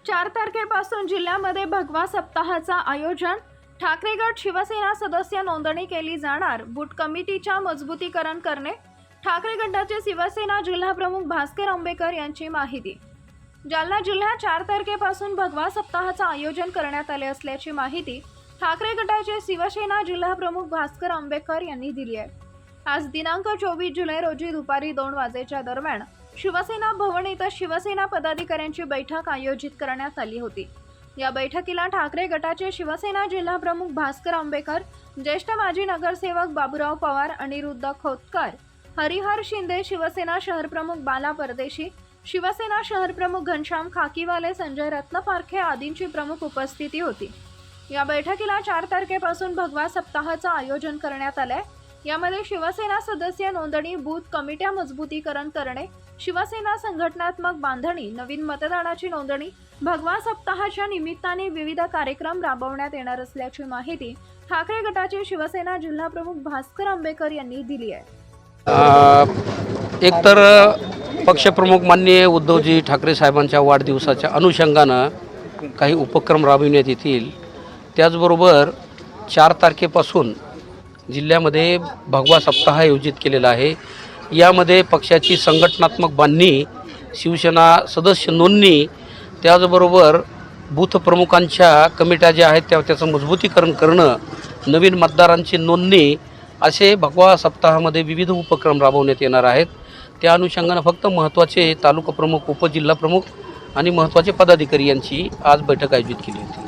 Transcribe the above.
4 तारखेपासून जिल्ह्यामध्ये भगवा सप्ताहाचा आयोजन. ठाकरे गट शिवसेना सदस्य नोंदणी केली जाणार. बूथ कमिटीच्या मजबूतीकरण करणे. ठाकरे गटाचे शिवसेना जिल्हा प्रमुख भास्कर आंबेकर यांची माहिती. जालना जिल्ह्यात 4 तारखेपासून भगवा सप्ताहाचे आयोजन करण्यात आले असल्याची माहिती ठाकरे गटाचे शिवसेना जिल्हा प्रमुख भास्कर आंबेकर यांनी दिली आहे. आज दिनांक 24 जुलै रोजी दुपारी 2 वाजेच्या दरम्यान शिवसेना भवन इथं शिवसेना पदाधिकाऱ्यांची बैठक आयोजित करण्यात आली होती. या बैठकीला ठाकरे गटाचे शिवसेना जिल्हा प्रमुख भास्कर आंबेकर, ज्येष्ठ माजी नगरसेवक बाबूराव पवार, अनिरुद्ध खोतकर, हरिहर शिंदे, शिवसेना शहर प्रमुख बाला परदेशी, शिवसेना शहर प्रमुख घनश्याम खाकीवाले, संजय रत्नपारखे आदींची प्रमुख उपस्थिती होती. या बैठकीला 4 तारखेपासून भगवा सप्ताहाचे आयोजन करण्यात आले. यामध्ये शिवसेना सदस्य नोंदणी, बूथ कमिट्या मजबूतीकरण करणे, शिवसेना संघटनात्मक बांधणी, नवीन मतदानाची नोंदणी, भगवा सप्ताहाच्या निमित्ताने विविध कार्यक्रम राबवण्यात येणार असल्याची माहिती ठाकरे गटाचे शिवसेना जिल्हा प्रमुख भास्कर आंबेकर यांनी दिली आहे. एकतर पक्षप्रमुख माननीय उद्धवजी ठाकरे साहेबांच्या वाढदिवसाच्या अनुषंगानं काही उपक्रम राबविण्यात येतील. त्याचबरोबर 4 तारखेपासून जिल्ह्यामध्ये भगवा सप्ताह आयोजित केलेला आहे. यामध्ये पक्षाची संघटनात्मक बांधणी, शिवसेना सदस्य नोंदणी, त्याचबरोबर बूथ प्रमुखांच्या कमिट्या ज्या आहेत त्याचं मजबूतीकरण करणं, नवीन मतदारांची नोंदणी, असे भगवा सप्ताहामध्ये विविध उपक्रम राबवण्यात येणार आहेत. त्या अनुषंगानं फक्त महत्त्वाचे तालुका प्रमुख, उपजिल्हा प्रमुख आणि महत्त्वाचे पदाधिकारी यांची आज बैठक आयोजित केली होती.